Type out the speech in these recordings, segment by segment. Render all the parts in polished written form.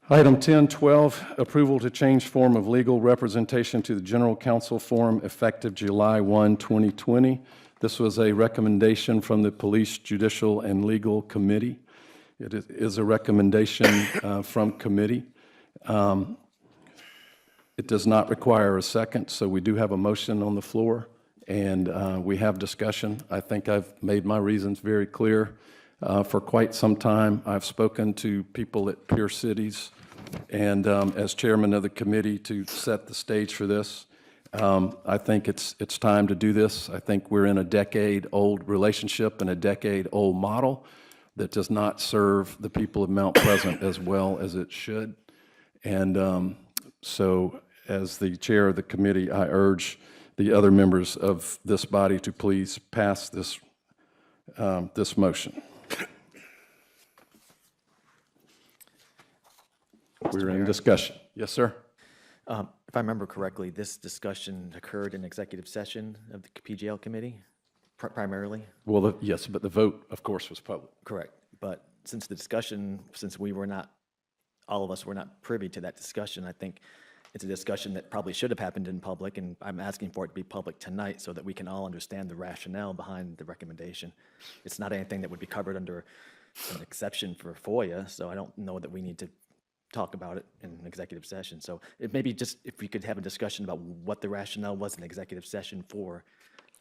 Item 1012, approval to change form of legal representation to the General Counsel form effective July 1, 2020. This was a recommendation from the Police, Judicial, and Legal Committee. It is a recommendation from committee. It does not require a second, so we do have a motion on the floor, and we have discussion. I think I've made my reasons very clear. For quite some time, I've spoken to people at peer cities, and as chairman of the committee to set the stage for this. I think it's time to do this. I think we're in a decade-old relationship and a decade-old model that does not serve the people of Mount Pleasant as well as it should. And so as the chair of the committee, I urge the other members of this body to please pass this, this motion. We're in discussion. Yes, sir. If I remember correctly, this discussion occurred in executive session of the PGL committee, primarily? Well, yes, but the vote, of course, was public. Correct. But since the discussion, since we were not, all of us were not privy to that discussion, I think it's a discussion that probably should have happened in public, and I'm asking for it to be public tonight so that we can all understand the rationale behind the recommendation. It's not anything that would be covered under an exception for FOIA, so I don't know that we need to talk about it in an executive session. So it may be just if we could have a discussion about what the rationale was in executive session for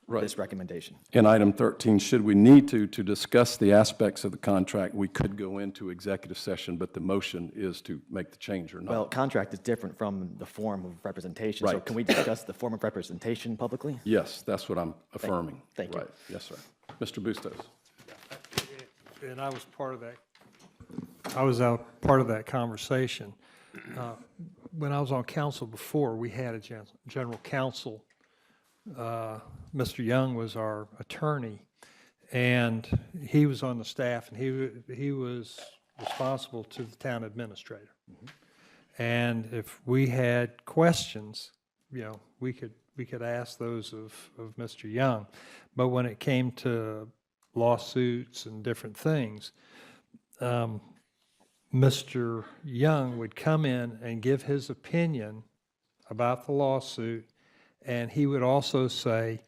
this recommendation. In item 13, should we need to discuss the aspects of the contract, we could go into executive session, but the motion is to make the change or not. Well, contract is different from the form of representation. So Right. can we discuss the form of representation publicly? Yes, that's what I'm affirming. Thank you. Right. Yes, sir. Mr. Bustos. And I was part of that. I was out part of that conversation. When I was on council before, we had a general counsel. Mr. Young was our attorney, and he was on the staff, and he was responsible to the town administrator. Mm-hmm. And if we had questions, you know, we could ask those of Mr. Young. But when it came to lawsuits and different things, Mr. Young would come in and give his opinion about the lawsuit, and he would also say,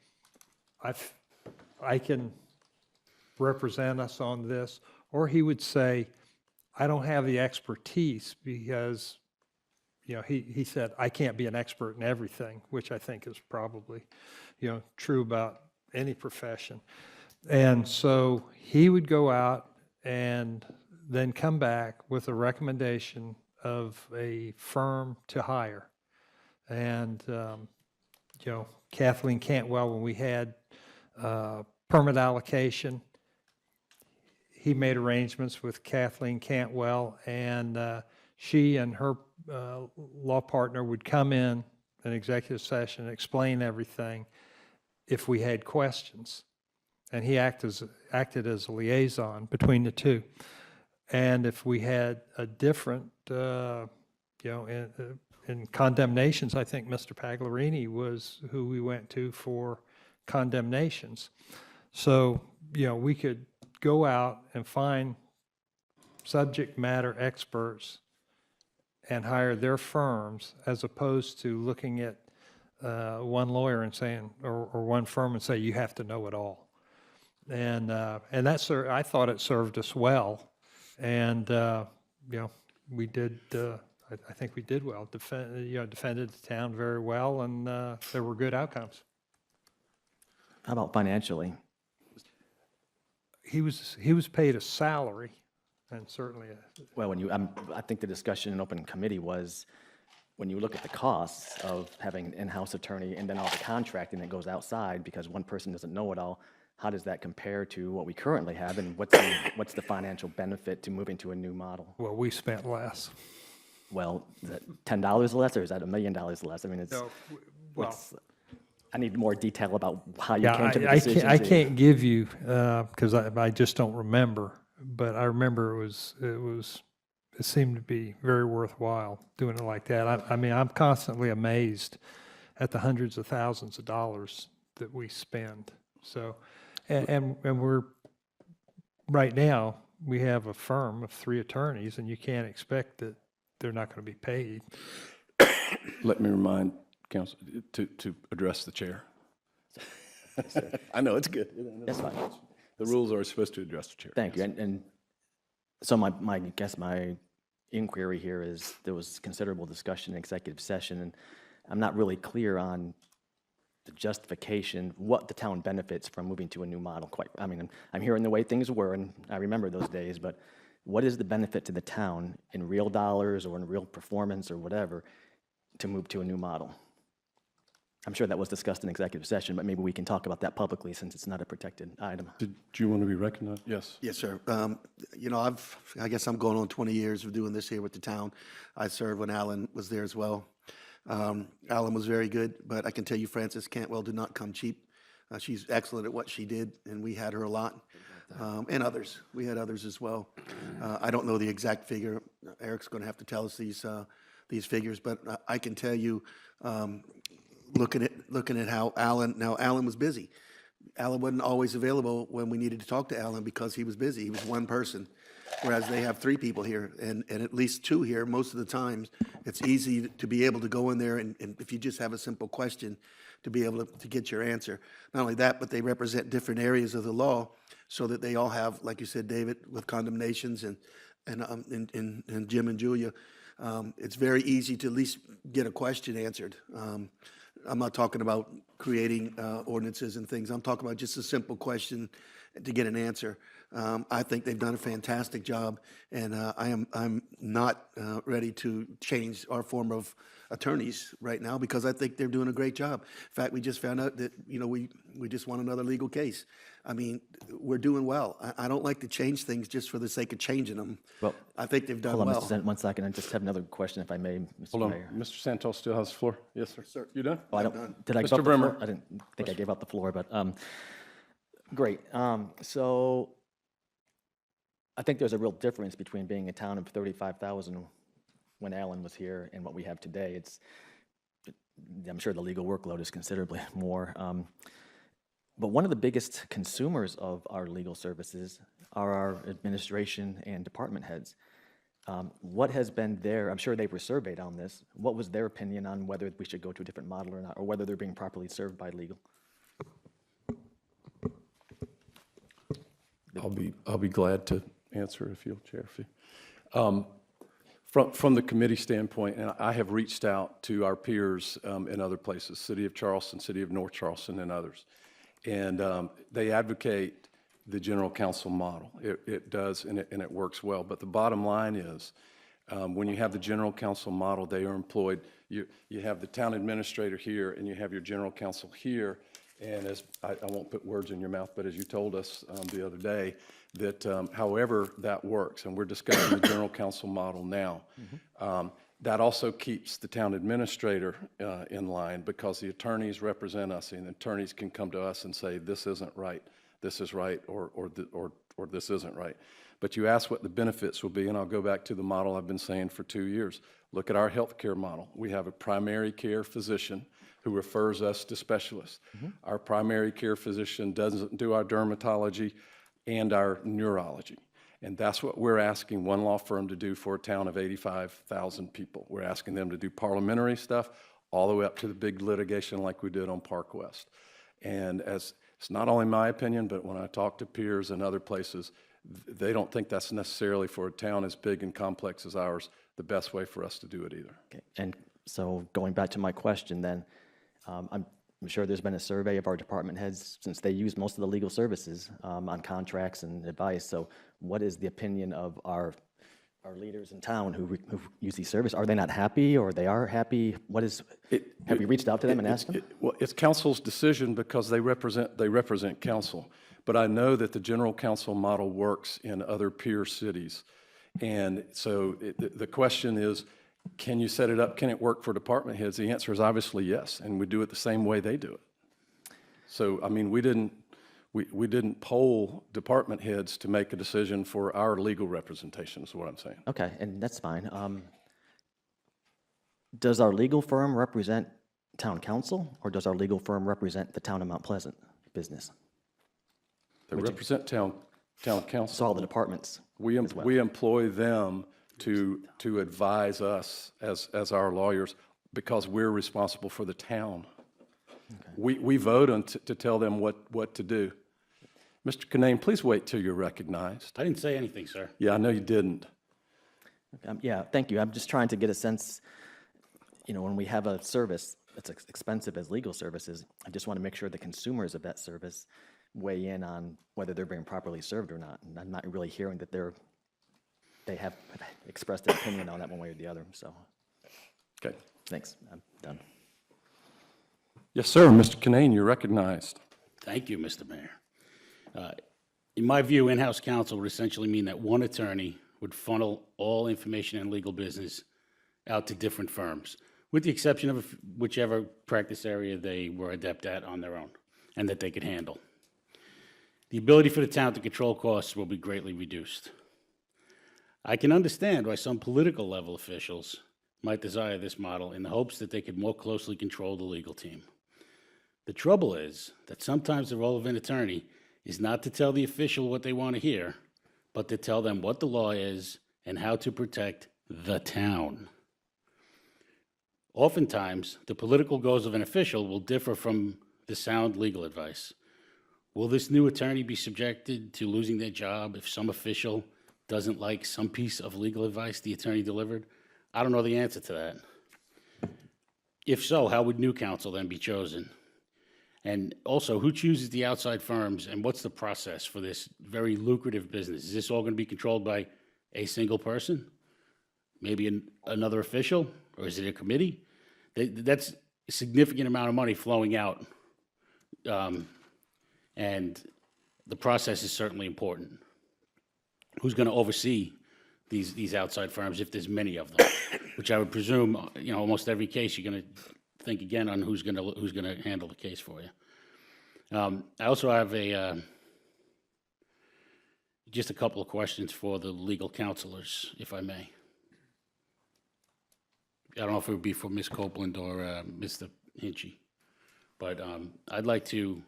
I can represent us on this, or he would say, I don't have the expertise because, you know, he said, I can't be an expert in everything, which I think is probably, you know, true about any profession. And so he would go out and then come back with a recommendation of a firm to hire. And, you know, Kathleen Cantwell, when we had permit allocation, he made arrangements with Kathleen Cantwell, and she and her law partner would come in an executive session and explain everything if we had questions. And he acted as a liaison between the two. And if we had a different, you know, in condemnations, I think Mr. Pagliarini was who we went to for condemnations. So, you know, we could go out and find subject matter experts and hire their firms, as opposed to looking at one lawyer and saying, or one firm and say, you have to know it all. And that's, I thought it served us well. And, you know, we did, I think we did well, defended the town very well, and there were good outcomes. How about financially? He was paid a salary, and certainly Well, when you, I think the discussion in open committee was, when you look at the costs of having an in-house attorney and then all the contracting that goes outside because one person doesn't know it all, how does that compare to what we currently have, and what's the financial benefit to moving to a new model? well, we spent less. Well, is that $10 less, or is that $1 million less? I mean, it's, No, well, I need more detail about how you yeah, came to the decision. I can't give you, because I just don't remember, but I remember it seemed to be very worthwhile doing it like that. I mean, I'm constantly amazed at the hundreds of thousands of dollars that we spend. So, and we're, right now, we have a firm of 3 attorneys, and you can't expect that they're not going to be paid. Let me remind council to address the chair. I know, it's good. That's fine. The rules are supposed to address the chair. Thank you. And so my inquiry here is there was considerable discussion in executive session, and I'm not really clear on the justification, what the town benefits from moving to a new model. I'm hearing the way things were, and I remember those days, but what is the benefit to the town in real dollars or in real performance or whatever to move to a new model? I'm sure that was discussed in executive session, but maybe we can talk about that publicly since it's not a protected item. Did you want to be recognized? Yes. Yes, sir. I guess I'm going on 20 years of doing this here with the town. I served when Alan was there as well. Alan was very good, but I can tell you Frances Cantwell did not come cheap. She's excellent at what she did, and we had her a lot. And others. We had others as well. I don't know the exact figure. Eric's going to have to tell us these figures, but I can tell you, looking at how Alan was busy. Alan wasn't always available when we needed to talk to Alan because he was busy. He was one person, whereas they have 3 people here and at least 2 here most of the times. It's easy to be able to go in there and if you just have a simple question, to be able to get your answer. Not only that, but they represent different areas of the law so that they all have, like you said, David, with condemnations and Jim and Julia, it's very easy to at least get a question answered. I'm not talking about creating ordinances and things. I'm talking about just a simple question to get an answer. I think they've done a fantastic job, and I'm not ready to change our form of attorneys right now because I think they're doing a great job. In fact, we just found out that we just won another legal case. I mean, we're doing well. I don't like to change things just for the sake of changing them. Well, I think they've done hold on, well. Mr. Sen, 1 second. I just have another question, if I may, Mr. Hold on. Mayor. Mr. Santos still has the floor. Yes, sir. Sir. You done? Oh, did I give Mr. up the Brimmer. floor? I didn't think I gave out the floor, but great. So I think there's a real difference between being a town of 35,000 when Alan was here and what we have today. I'm sure the legal workload is considerably more. But one of the biggest consumers of our legal services are our administration and department heads. What has been I'm sure they were surveyed on this, what was their opinion on whether we should go to a different model or not, or whether they're being properly served by legal? I'll be glad to answer if you'll, Chair. From the committee standpoint, and I have reached out to our peers in other places, City of Charleston, City of North Charleston, and others, and they advocate the general counsel model. It does, and it works well. But the bottom line is, when you have the general counsel model, they are employed. You have the town administrator here, and you have your general counsel here. And as I won't put words in your mouth, but as you told us the other day, that however that works, and we're discussing the general counsel model now, that also keeps the town administrator in line because the attorneys represent us, and the attorneys can come to us and say, this isn't right, this is right, or this isn't right. But you asked what the benefits will be, and I'll go back to the model I've been saying for 2 years. Look at our healthcare model. We have a primary care physician who refers us to specialists. Our primary care physician doesn't do our dermatology and our neurology. And that's what we're asking one law firm to do for a town of 85,000 people. We're asking them to do parliamentary stuff all the way up to the big litigation like we did on Park West. And it's not only my opinion, but when I talk to peers and other places, they don't think that's necessarily for a town as big and complex as ours, the best way for us to do it either. Okay. And so going back to my question then, I'm sure there's been a survey of our department heads since they use most of the legal services on contracts and advice. So what is the opinion of our leaders in town who use these services? Are they not happy, or they are happy? Have you reached out to them and asked them? Well, it's council's decision because they represent council. But I know that the general counsel model works in other peer cities. And so the question is, can you set it up? Can it work for department heads? The answer is obviously yes, and we do it the same way they do it. So, I mean, we didn't poll department heads to make a decision for our legal representation, is what I'm saying. Okay, and that's fine. Does our legal firm represent town council, or does our legal firm represent the town of Mount Pleasant business? They represent town council. So all the departments. We employ them to advise us as our lawyers, because we're responsible for the town. We vote on to tell them what to do. Mr. Kinane, please wait till you're recognized. I didn't say anything, sir. Yeah, I know you didn't. Yeah, thank you. I'm just trying to get a sense, when we have a service that's expensive as legal services, I just want to make sure the consumers of that service weigh in on whether they're being properly served or not. And I'm not really hearing that they have expressed an opinion on that one way or the other. So, Okay. thanks. I'm done. Yes, sir. Mr. Kinane, you're recognized. Thank you, Mr. Mayor. In my view, in-house counsel would essentially mean that one attorney would funnel all information and legal business out to different firms, with the exception of whichever practice area they were adept at on their own and that they could handle. The ability for the town to control costs will be greatly reduced. I can understand why some political level officials might desire this model in the hopes that they could more closely control the legal team. The trouble is that sometimes the role of an attorney is not to tell the official what they want to hear, but to tell them what the law is and how to protect the town. Oftentimes, the political goals of an official will differ from the sound legal advice. Will this new attorney be subjected to losing their job if some official doesn't like some piece of legal advice the attorney delivered? I don't know the answer to that. If so, how would new counsel then be chosen? And also, who chooses the outside firms, and what's the process for this very lucrative business? Is this all going to be controlled by a single person? Maybe another official? Or is it a committee? That's a significant amount of money flowing out. And the process is certainly important. Who's going to oversee these outside firms if there's many of them? Which I would presume, almost every case you're going to think again on who's going to handle the case for you. I also have just a couple of questions for the legal counselors, if I may. I don't know if it would be for Ms. Copeland or Mr. Hinchy, but I'd like to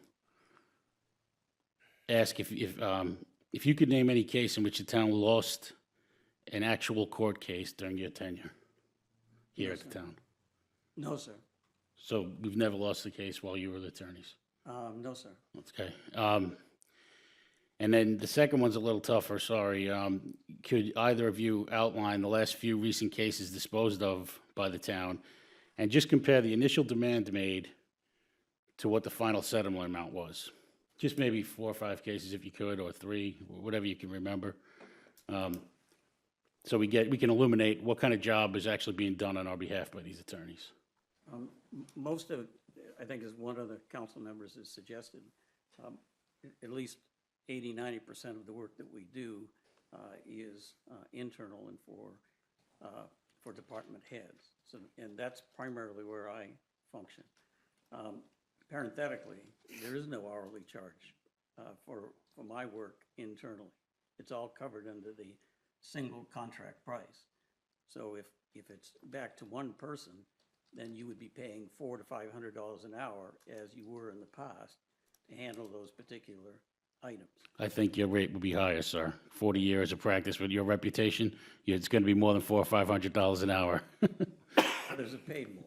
ask if you could name any case in which the town lost an actual court case during your tenure here at the town. No, sir. So we've never lost a case while you were the attorneys? No, sir. Okay. And then the second one's a little tougher, sorry. Could either of you outline the last few recent cases disposed of by the town and just compare the initial demand made to what the final settlement amount was? Just maybe 4 or 5 cases if you could, or 3, whatever you can remember. So we can illuminate what kind of job is actually being done on our behalf by these attorneys. Most of, I think as one of the council members has suggested, at least 80–90% of the work that we do is internal and for department heads. So, and that's primarily where I function. Parenthetically, there is no hourly charge for my work internally. It's all covered under the single contract price. So if it's back to one person, then you would be paying $400 to $500 an hour, as you were in the past, to handle those particular items. I think your rate would be higher, sir. 40 years of practice with your reputation, it's going to be more than $400 or $500 an hour. Others have paid more.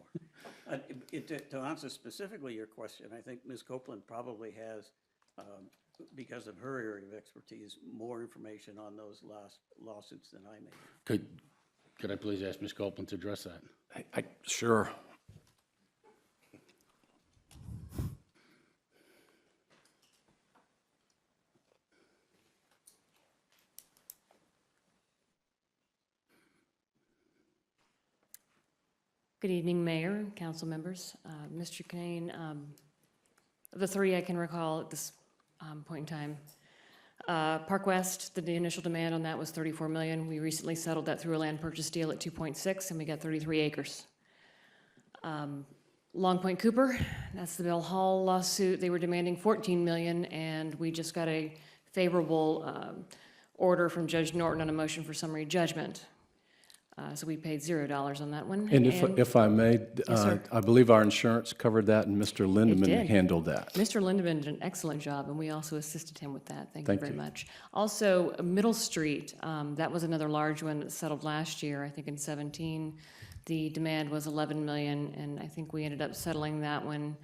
To answer specifically your question, I think Ms. Copeland probably has, because of her area of expertise, more information on those last lawsuits than I may. Could I please ask Ms. Copeland to address that? Sure. Good evening, Mayor, council members. Mr. Kinane, of the 3 I can recall at this point in time, Park West, the initial demand on that was $34 million. We recently settled that through a land purchase deal at 2.6, and we got 33 acres. Long Point Cooper, that's the Bell Hall lawsuit. They were demanding $14 million, and we just got a favorable order from Judge Norton on a motion for summary judgment. So we paid $0 on that one. And if I may, sir. I believe our insurance covered that, and Mr. Lindeman did. handled that. Mr. Lindeman did an excellent job, and we also assisted him with that. Thank you Thank very you. much. Also, Middle Street, that was another large one that settled last year, I think in 17. The demand was 11 million, and I think we ended up settling that one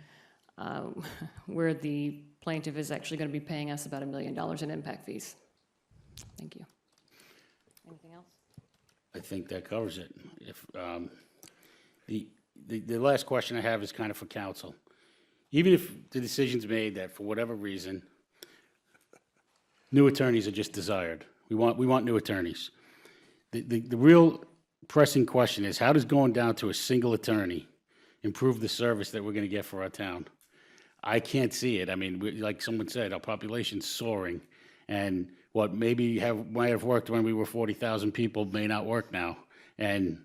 where the plaintiff is actually going to be paying us about $1 million in impact fees. Thank you. Anything else? I think that covers it. If, the last question I have is kind of for council. Even if the decision's made that for whatever reason, new attorneys are just desired. We want new attorneys. The real pressing question is, how does going down to a single attorney improve the service that we're going to get for our town? I can't see it. I mean, like someone said, our population's soaring, and what might have worked when we were 40,000 people may not work now. And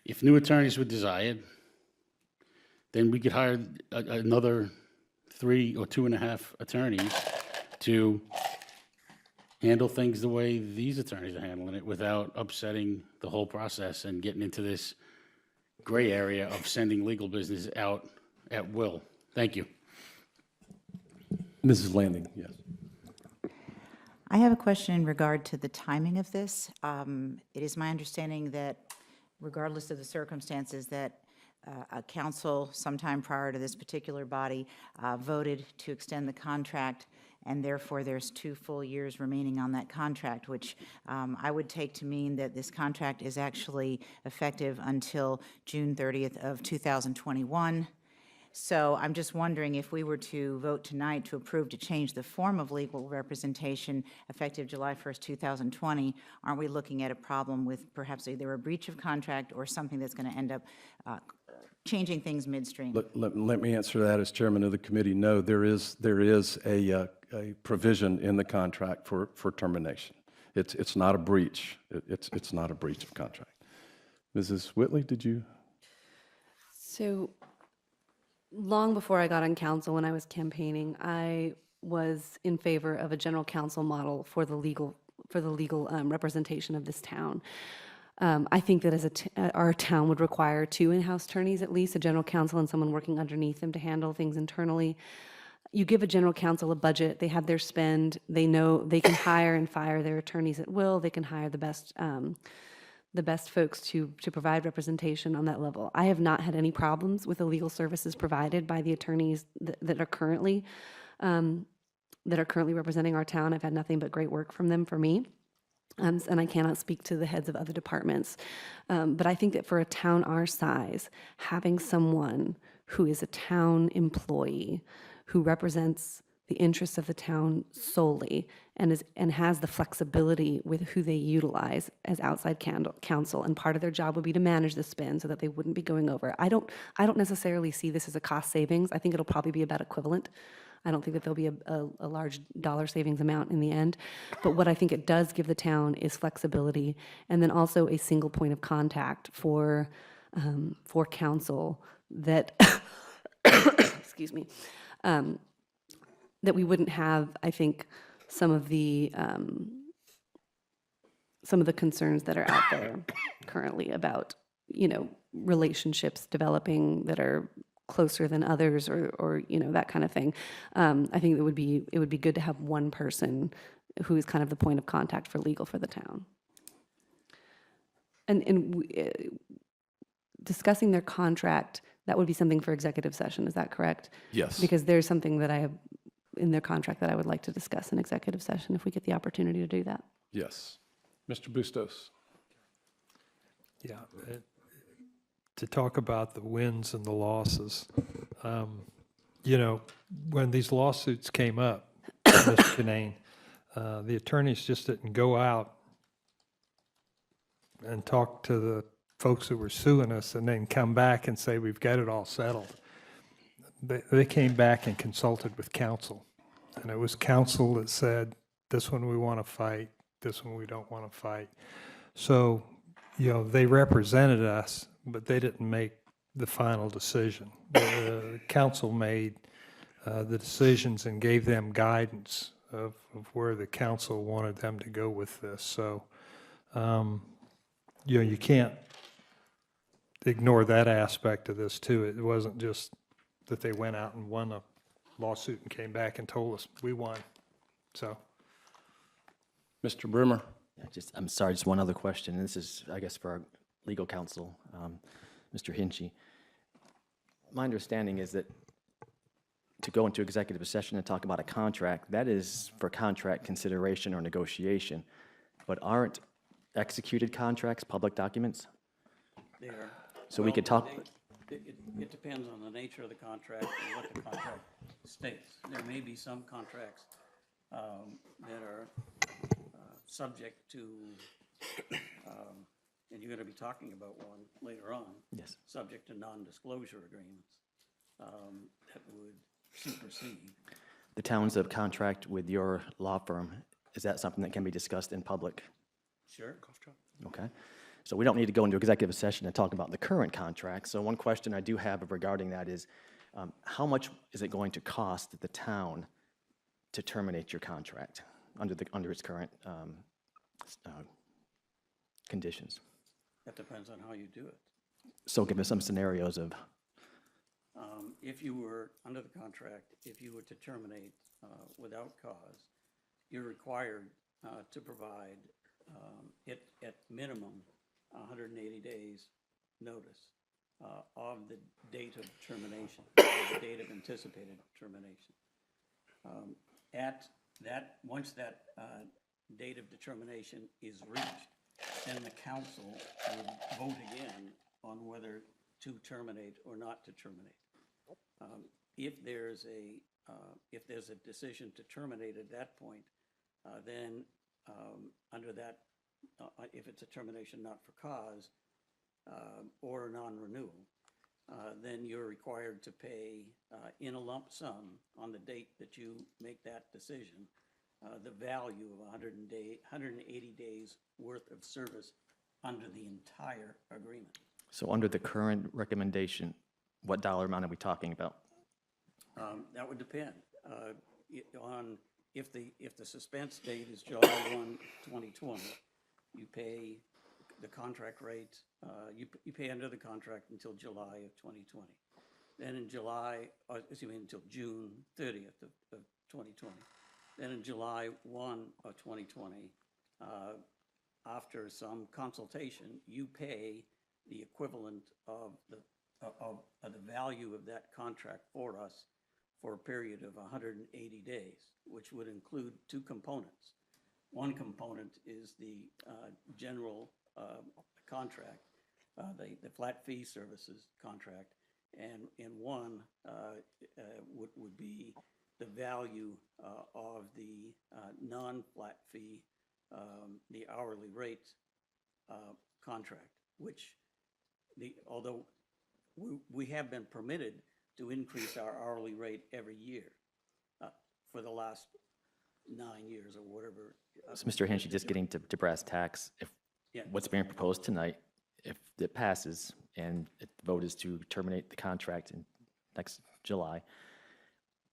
if new attorneys were desired, then we could hire another 3 or 2.5 attorneys to handle things the way these attorneys are handling it without upsetting the whole process and getting into this gray area of sending legal business out at will. Thank you. Mrs. Landing, yes. I have a question in regard to the timing of this. It is my understanding that regardless of the circumstances, that a council sometime prior to this particular body voted to extend the contract, and therefore there's 2 full years remaining on that contract, which I would take to mean that this contract is actually effective until June 30th of 2021. So I'm just wondering, if we were to vote tonight to approve to change the form of legal representation effective July 1st, 2020, aren't we looking at a problem with perhaps either a breach of contract or something that's going to end up changing things midstream? Let me answer that as chairman of the committee. No, there is a provision in the contract for termination. It's not a breach. It's not a breach of contract. Mrs. Whitley, did you? So long before I got on council, when I was campaigning, I was in favor of a general counsel model for the legal representation of this town. I think that our town would require 2 in-house attorneys, at least a general counsel and someone working underneath them to handle things internally. You give a general counsel a budget, they have their spend, they know they can hire and fire their attorneys at will, they can hire the best folks to provide representation on that level. I have not had any problems with the legal services provided by the attorneys that are currently representing our town. I've had nothing but great work from them for me. And I cannot speak to the heads of other departments. But I think that for a town our size, having someone who is a town employee, who represents the interests of the town solely, and has the flexibility with who they utilize as outside counsel, and part of their job would be to manage the spend so that they wouldn't be going over. I don't necessarily see this as a cost savings. I think it'll probably be about equivalent. I don't think that there'll be a large dollar savings amount in the end. But what I think it does give the town is flexibility, and then also a single point of contact for counsel that, excuse me, that we wouldn't have, I think, some of the concerns that are out there currently about, relationships developing that are closer than others, or that kind of thing. I think it would be good to have one person who is kind of the point of contact for legal for the town. And discussing their contract, that would be something for executive session. Is that correct? Yes. Because there's something that I have in their contract that I would like to discuss in executive session if we get the opportunity to do that. Yes. Mr. Bustos. Yeah, to talk about the wins and the losses, when these lawsuits came up, Mr. Kinane, the attorneys just didn't go out and talk to the folks who were suing us and then come back and say, we've got it all settled. They came back and consulted with counsel, and it was counsel that said, this one we want to fight, this one we don't want to fight. So, they represented us, but they didn't make the final decision. The council made the decisions and gave them guidance of where the council wanted them to go with this. So you can't ignore that aspect of this too. It wasn't just that they went out and won a lawsuit and came back and told us we won. So, Mr. Brimmer? Yeah, I'm sorry, just one other question. This is, I guess, for our legal counsel, Mr. Hinchey. My understanding is that to go into executive session and talk about a contract, that is for contract consideration or negotiation. But aren't executed contracts public documents? There. So we could talk, It depends on the nature of the contract and what the contract states. There may be some contracts that are subject to, and you're going to be talking about one later on. yes. Subject to non-disclosure agreements that would supersede. The town's of contract with your law firm, is that something that can be discussed in public? Sure. Okay. So we don't need to go into executive session and talk about the current contract. So one question I do have regarding that is, how much is it going to cost the town to terminate your contract under its current conditions? That depends on how you do it. So give us some scenarios of, If you were under the contract, if you were to terminate without cause, you're required to provide at minimum 180 days notice of the date of termination, or the date of anticipated termination. At that, once that date of determination is reached, then the council would vote again on whether to terminate or not to terminate. If there's a decision to terminate at that point, then under that, if it's a termination not for cause or a non-renewal, then you're required to pay in a lump sum on the date that you make that decision, the value of 180 days worth of service under the entire agreement. so under the current recommendation, what dollar amount are we talking about? That would depend on if the suspense date is July 1, 2020, you pay the contract rate, you pay under the contract until July of 2020. Then in until June 30th of 2020. Then in July 1 of 2020, after some consultation, you pay the equivalent of the value of that contract for us for a period of 180 days, which would include two components. One component is the general contract, the flat fee services contract, and one would be the value of the non-flat fee, the hourly rate contract, which although we have been permitted to increase our hourly rate every year for the last 9 years or whatever. So Mr. Hinchey, just getting to brass tacks, if Yeah. what's being proposed tonight, if it passes and the vote is to terminate the contract in next July,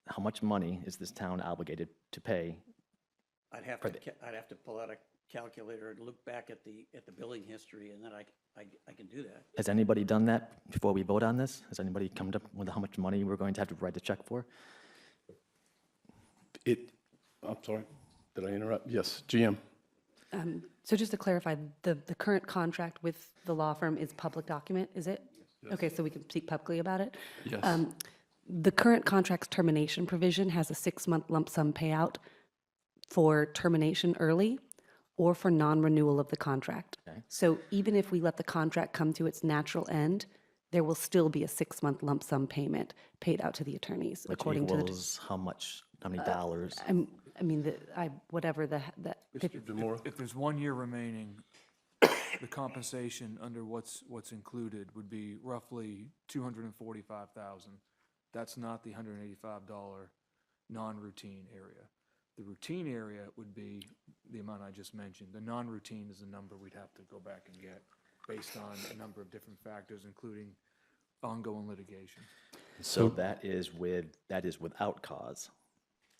how much money is this town obligated to pay? I'd have to pull out a calculator and look back at the billing history, and then I can do that. Has anybody done that before we vote on this? Has anybody come up with how much money we're going to have to write a check for? I'm sorry, did I interrupt? Yes, GM. So just to clarify, the current contract with the law firm is public document, is it? Okay, so we can speak publicly about it? Yes. The current contract's termination provision has a 6-month lump sum payout for termination early or for non-renewal of the contract. Okay. So even if we let the contract come to its natural end, there will still be a 6-month lump sum payment paid out to the attorneys, Which according to the. equals how much, how many dollars? Whatever the Mr. Demore? If there's 1 year remaining, the compensation under what's included would be roughly $245,000. That's not the $185 non-routine area. The routine area would be the amount I just mentioned. The non-routine is a number we'd have to go back and get based on a number of different factors, including ongoing litigation. So that is without cause,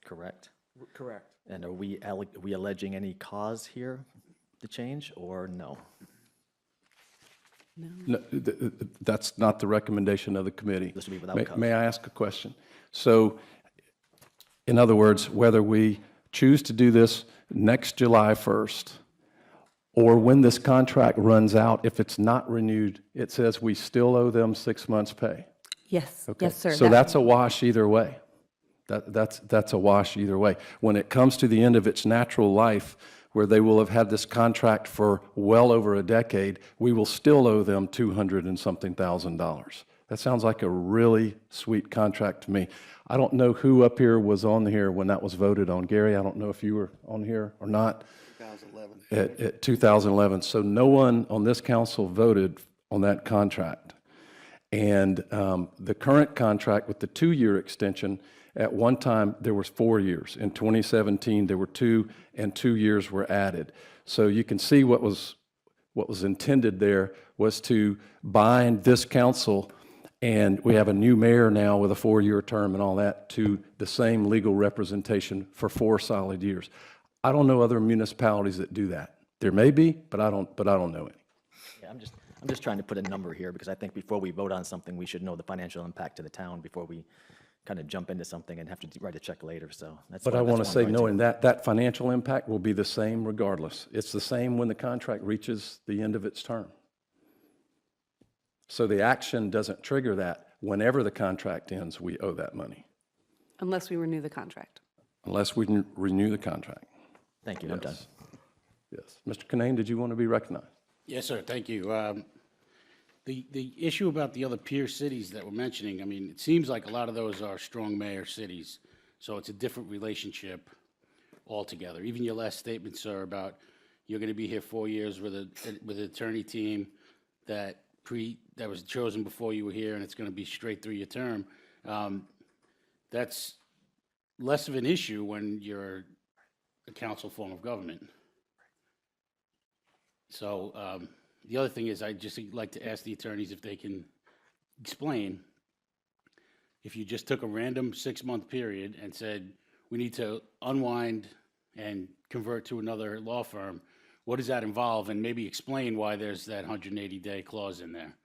correct? Correct. And are we alleging any cause here to change, or no? No, that's not the recommendation of the committee. This will be without cost. May I ask a question? So, in other words, whether we choose to do this next July 1st, or when this contract runs out, if it's not renewed, it says we still owe them 6 months' pay. Yes, Okay. yes, sir. So that's a wash either way. That's a wash either way. When it comes to the end of its natural life, where they will have had this contract for well over a decade, we will still owe them $200 and something thousand. That sounds like a really sweet contract to me. I don't know who up here was on here when that was voted on. Gary, I don't know if you were on here or not. 2011. At 2011. So no one on this council voted on that contract. And the current contract with the 2-year extension, at one time, there was 4 years. In 2017, there were 2, and 2 years were added. So you can see what was intended there was to bind this council, and we have a new mayor now with a 4-year term and all that, to the same legal representation for 4 solid years. I don't know other municipalities that do that. There may be, but I don't know any. Yeah, I'm just trying to put a number here, because I think before we vote on something, we should know the financial impact to the town before we kind of jump into something and have to write a check later, so that's. But why- I that's want why to I'm say, going to. knowing that financial impact will be the same regardless. It's the same when the contract reaches the end of its term. So the action doesn't trigger that. Whenever the contract ends, we owe that money, Unless we renew the contract. unless we renew the contract. Thank you, I'm done. Yes. Mr. Kinane, did you want to be recognized? Yes, sir, thank you. The issue about the other peer cities that we're mentioning, I mean, it seems like a lot of those are strong mayor cities, so it's a different relationship altogether. Even your last statement, sir, about you're going to be here 4 years with an attorney team that was chosen before you were here, and it's going to be straight through your term. That's less of an issue when you're a council form of government. So the other thing is, I'd just like to ask the attorneys if they can explain, if you just took a random 6-month period and said, we need to unwind and convert to another law firm, what does that involve? And maybe explain why there's that 180-day clause in there.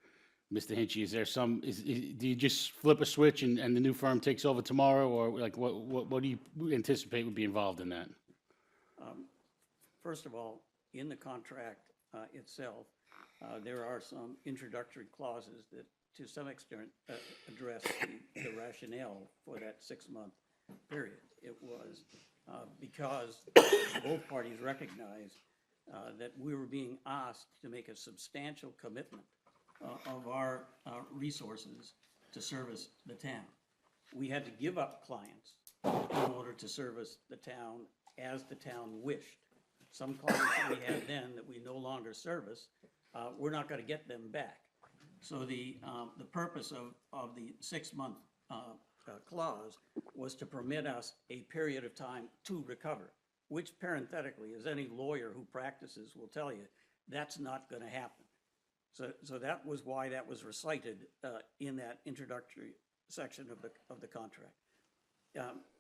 Mr. Hinchy, is there some, do you just flip a switch and the new firm takes over tomorrow? Or like, what do you anticipate would be involved in that? First of all, in the contract itself, there are some introductory clauses that, to some extent, address the rationale for that 6-month period. It was because both parties recognized that we were being asked to make a substantial commitment of our resources to service the town. We had to give up clients in order to service the town as the town wished. Some clients that we had then that we no longer service, we're not going to get them back. So the purpose of the 6-month clause was to permit us a period of time to recover, which parenthetically, as any lawyer who practices will tell you, that's not going to happen. So that was why that was recited in that introductory section of the contract.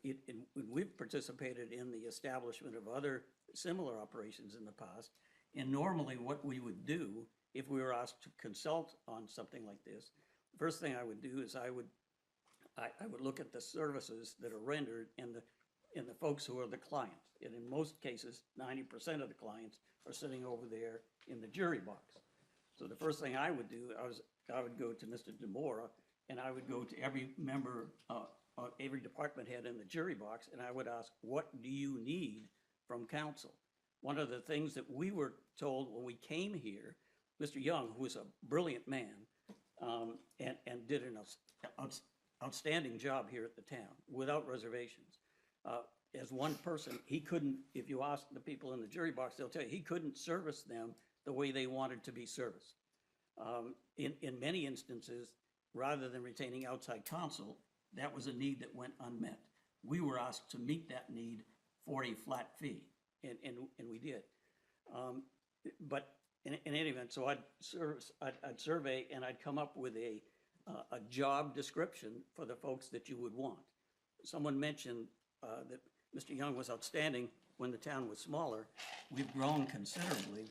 We've participated in the establishment of other similar operations in the past, and normally what we would do if we were asked to consult on something like this, the first thing I would do is I would look at the services that are rendered and the folks who are the clients. And in most cases, 90% of the clients are sitting over there in the jury box. So the first thing I would do, I would go to Mr. DeMora, and I would go to every member, every department head in the jury box, and I would ask, what do you need from counsel? One of the things that we were told when we came here, Mr. Young, who was a brilliant man, and did an outstanding job here at the town, without reservations. As one person, he couldn't, if you ask the people in the jury box, they'll tell you, he couldn't service them the way they wanted to be serviced. In many instances, rather than retaining outside counsel, that was a need that went unmet. We were asked to meet that need for a flat fee, and we did. But in any event, so I'd survey and I'd come up with a job description for the folks that you would want. Someone mentioned that Mr. Young was outstanding when the town was smaller. We've grown considerably,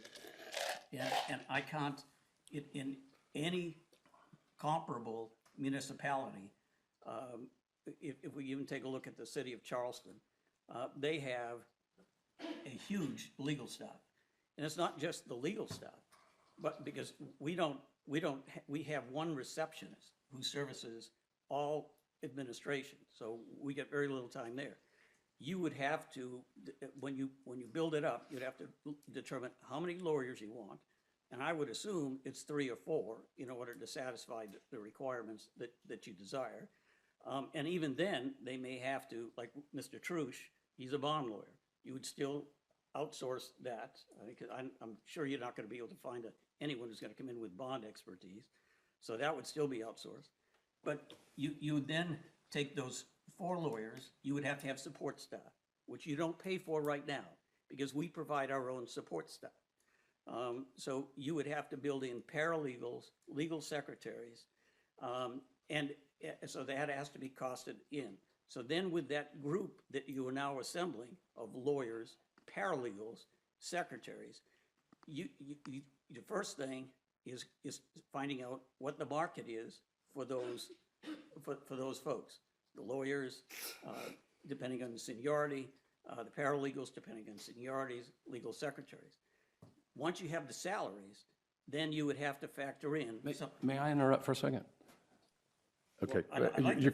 and I can't in any comparable municipality, if we even take a look at the city of Charleston, they have a huge legal staff. And it's not just the legal staff, but because we have one receptionist who services all administration, so we get very little time there. You would have to, when you build it up, you'd have to determine how many lawyers you want, and I would assume it's 3 or 4 in order to satisfy the requirements that you desire. And even then, they may have to, like Mr. Trush, he's a bond lawyer. You would still outsource that, because I'm sure you're not going to be able to find anyone who's going to come in with bond expertise. So that would still be outsourced. But you would then take those 4 lawyers, you would have to have support staff, which you don't pay for right now, because we provide our own support staff. So you would have to build in paralegals, legal secretaries, and so that has to be costed in. So then with that group that you are now assembling of lawyers, paralegals, secretaries, the first thing is finding out what the market is for those folks. The lawyers, depending on the seniority, the paralegals, depending on seniorities, legal secretaries. Once you have the salaries, then you would have to factor in. May I interrupt for a second? Okay. I'd like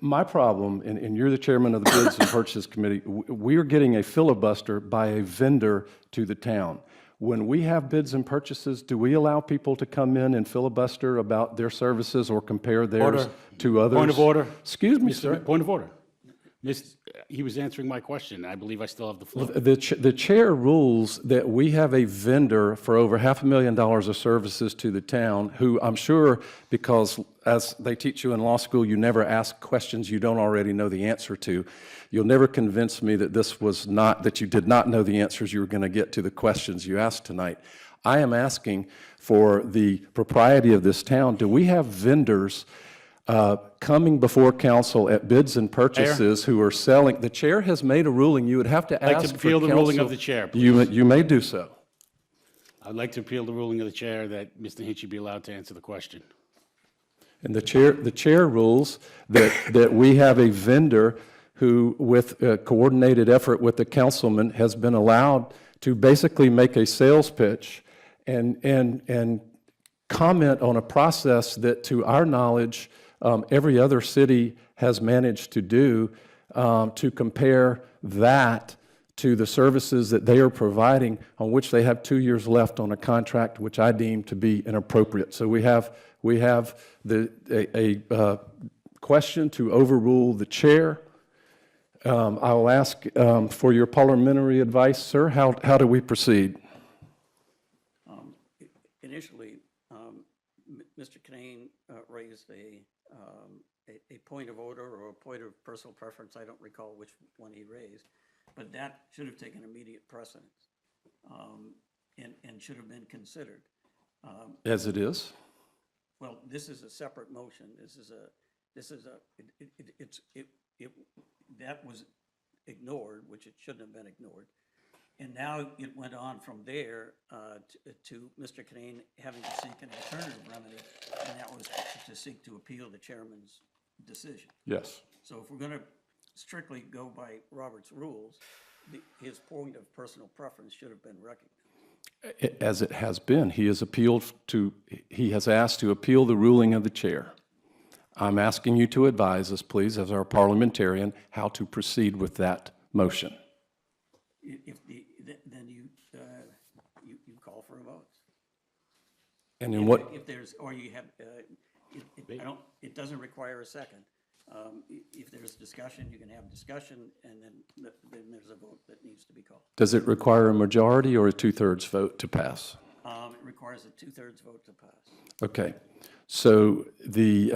My problem, and you're the chairman of the Bids and Purchases Committee, we are getting a filibuster by a vendor to the town. When we have bids and purchases, do we allow people to come in and filibuster about their services or compare theirs to others? Point of order. Excuse me, sir. Point of order. He was answering my question. I believe I still have the floor. The chair rules that we have a vendor for over $500,000 of services to the town, who I'm sure, because as they teach you in law school, you never ask questions you don't already know the answer to. You'll never convince me that this was not, that you did not know the answers you were going to get to the questions you asked tonight. I am asking for the propriety of this town. Do we have vendors coming before council at bids and purchases who are selling? The chair has made a ruling. You would have to I'd like ask to for appeal the ruling council- of the chair, You may do so. I'd like to appeal the ruling of the chair that Mr. Hinchey be allowed to answer the question. And the chair rules that we have a vendor who, with a coordinated effort with the councilman, has been allowed to basically make a sales pitch and comment on a process that, to our knowledge, every other city has managed to do, to compare that to the services that they are providing, on which they have 2 years left on a contract, which I deem to be inappropriate. So we have a question to overrule the chair. I will ask for your parliamentary advice, sir. How do we proceed? Initially, Mr. Canane raised a point of order or a point of personal preference. I don't recall which one he raised, but that should have taken immediate precedence and should have been considered. As it is? Well, this is a separate motion. That was ignored, which it shouldn't have been ignored. And now it went on from there to Mr. Canane having to seek an alternative remedy, and that was to seek to appeal the chairman's decision. Yes. So if we're going to strictly go by Robert's rules, his point of personal preference should have been recognized. As it has been, he has asked to appeal the ruling of the chair. I'm asking you to advise us, please, as our parliamentarian, how to proceed with that motion. Then you call for a vote. And in what? If there's, or you have, it doesn't require a second. If there's discussion, you can have discussion, and then there's a vote that needs to be called. Does it require a majority or a 2/3 vote to pass? It requires a 2/3 vote to pass. Okay. So the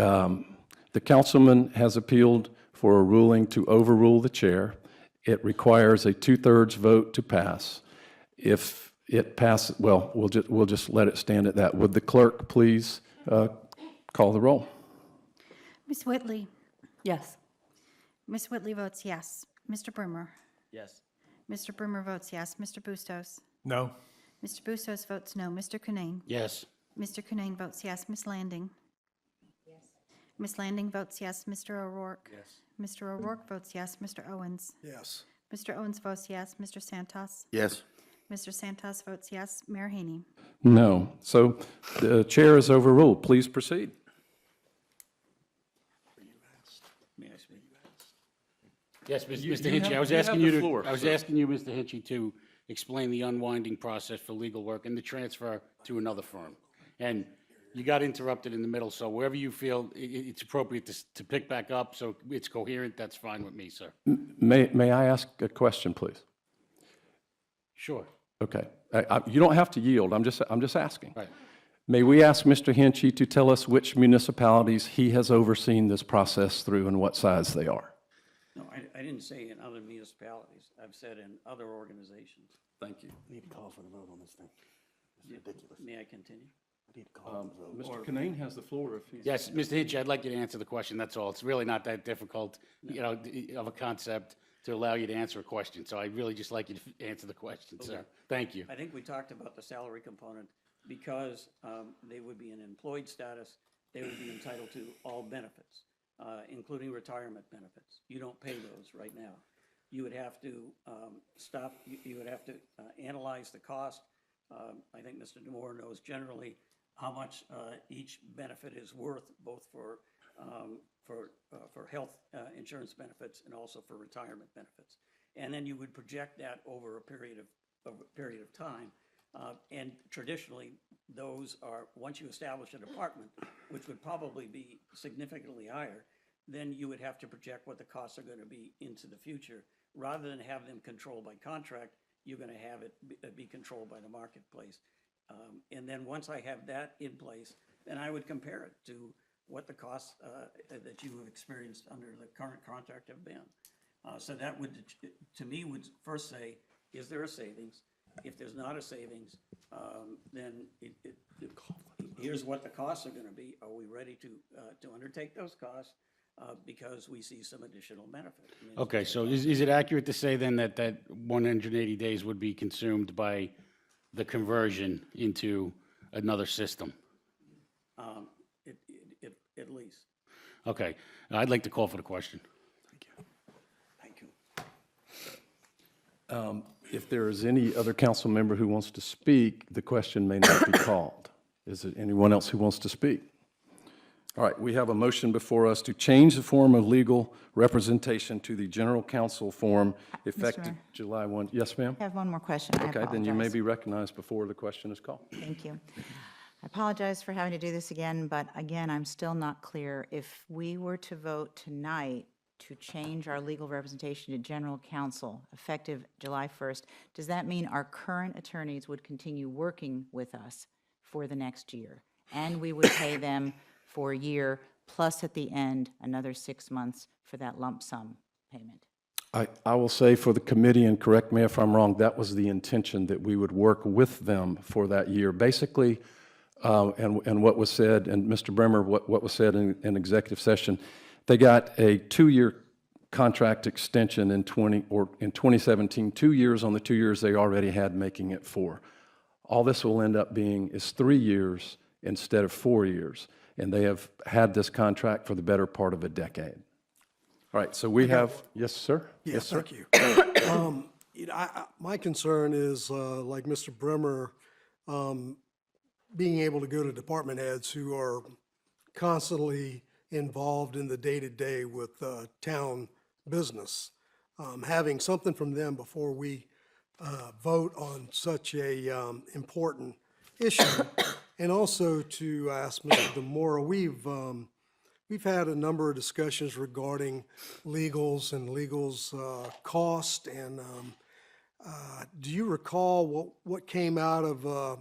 councilman has appealed for a ruling to overrule the chair. It requires a 2/3 vote to pass. If it passes, well, we'll just let it stand at that. Would the clerk please call the roll? Ms. Whitley. Yes. Ms. Whitley votes yes. Mr. Brimmer. Yes. Mr. Brimmer votes yes. Mr. Bustos. No. Mr. Bustos votes no. Mr. Canane. Yes. Mr. Cooney votes yes. Ms. Landing? Yes. Ms. Landing votes yes. Mr. O'Rourke? Yes. Mr. O'Rourke votes yes. Mr. Owens? Yes. Mr. Owens votes yes. Mr. Santos? Yes. Mr. Santos votes yes. Mayor Haynie? No. So the chair is overruled. Please proceed. May I speak? Yes, Mr. You Hinchey, have- I was you have asking the you to, floor, I was sir. asking you, Mr. Hinchey, to explain the unwinding process for legal work and the transfer to another firm. And you got interrupted in the middle, so wherever you feel it's appropriate to pick back up so it's coherent, that's fine with me, sir. May I ask a question, please? Sure. Okay. You don't have to yield. I'm just asking. Right. May we ask Mr. Hinchey to tell us which municipalities he has overseen this process through and what size they are? No, I didn't say in other municipalities. I've said in other organizations. Thank you. Need to call for the vote on this thing. It's ridiculous. May I continue? Need to call for the vote. Mr. Canane has the floor if he's... Yes, Mr. Hinchey, I'd like you to answer the question, that's all. It's really not that difficult, of a concept to allow you to answer a question. So I'd really just like you to answer the question, sir. Thank you. I think we talked about the salary component because they would be in employed status, they would be entitled to all benefits, including retirement benefits. You don't pay those right now. You would have to you would have to analyze the cost. I think Mr. DeMore knows generally how much each benefit is worth, both for health insurance benefits and also for retirement benefits. And then you would project that over a period of time. And traditionally, those are, once you establish a department, which would probably be significantly higher, then you would have to project what the costs are going to be into the future. Rather than have them controlled by contract, you're going to have it be controlled by the marketplace. And then once I have that in place, then I would compare it to what the costs that you have experienced under the current contract have been. So that would, to me, would first say, is there a savings? If there's not a savings, then here's what the costs are going to be. Are we ready to undertake those costs because we see some additional benefit? I mean, Okay, so is it accurate to say then that 180 days would be consumed by the conversion into another system? At least. Okay, I'd like to call for the question. Thank you. If there is any other council member who wants to speak, the question may not be called. Is there anyone else who wants to speak? All right, we have a motion before us to change the form of legal representation to the general counsel form effective Mayor. July 1. Yes, ma'am? I have one more question. I Okay, then you may apologize. be recognized before the question is called. Thank you. I apologize for having to do this again, but again, I'm still not clear. If we were to vote tonight to change our legal representation to general counsel effective July 1st, does that mean our current attorneys would continue working with us for the next year? And we would pay them for a year, plus at the end, another 6 months for that lump sum payment? I will say for the committee, and correct me if I'm wrong, that was the intention, that we would work with them for that year. Basically, and what was said, and Mr. Bremer, what was said in executive session, they got a 2-year contract extension in 2017, 2 years on the 2 years they already had, making it 4. All this will end up being is 3 years instead of 4 years, and they have had this contract for the better part of a decade. All right, so we have, yes, sir? Yes, sir. thank you. My concern is, like Mr. Bremer, being able to go to department heads who are constantly involved in the day-to-day with town business. Having something from them before we vote on such a important issue. And also to ask Mr. DeMora, we've had a number of discussions regarding legals and legals cost. And do you recall what came out of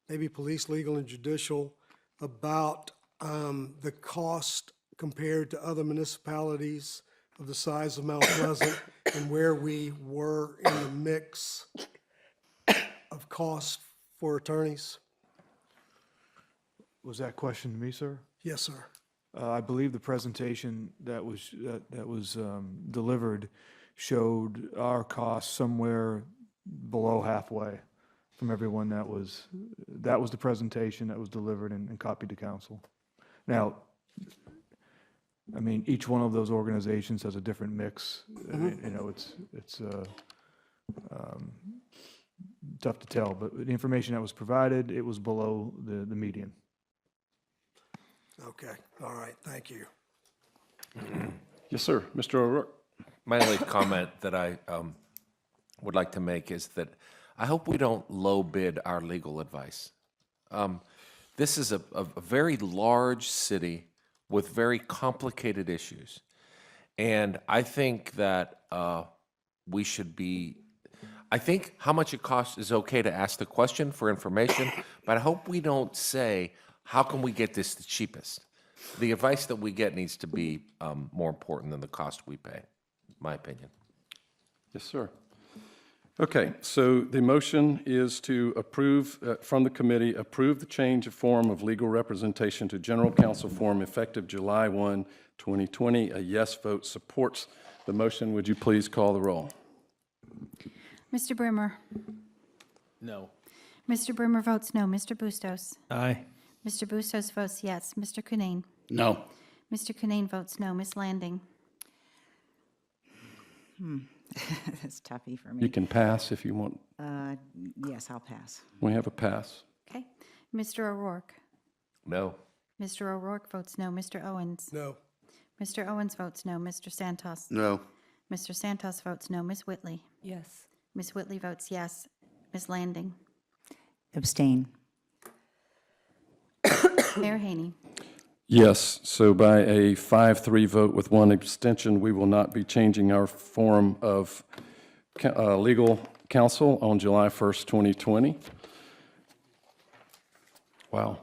maybe police, legal, and judicial about the cost compared to other municipalities of the size of Mount Pleasant and where we were in the mix of costs for attorneys? Was that question to me, sir? Yes, sir. I believe the presentation that was delivered showed our costs somewhere below halfway from everyone that was the presentation that was delivered and copied to council. Now, I mean, each one of those organizations has a different mix. I mean, you know, it's tough to tell, but the information that was provided, it was below the median. Okay, all right, thank you. Yes, sir. Mr. O'Rourke? My only comment that I would like to make is that I hope we don't low bid our legal advice. This is a very large city with very complicated issues. And I think that we should be, I think how much it costs is okay to ask the question for information, but I hope we don't say, how can we get this the cheapest? The advice that we get needs to be more important than the cost we pay, my opinion. Yes, sir. Okay, so the motion is to approve, from the committee, approve the change of form of legal representation to general counsel form effective July 1, 2020. A yes vote supports the motion. Would you please call the roll? Mr. Brimmer. No. Mr. Brimmer votes no. Mr. Bustos. Aye. Mr. Bustos votes yes. Mr. Coonane. No. Mr. Coonane votes no. Ms. Landing. That's toughy for You me. can pass if you want. Yes, I'll pass. We have a pass. Okay. Mr. O'Rourke. No. Mr. O'Rourke votes no. Mr. Owens. No, Mr. Owens votes no. Mr. Santos. No. Mr. Santos votes no. Ms. Whitley. Yes. Ms. Whitley votes yes. Ms. Landing. Abstain. Mayor Haynie. Yes, so by a 5-3 vote with one abstention, we will not be changing our form of legal counsel on July 1st, 2020. Wow.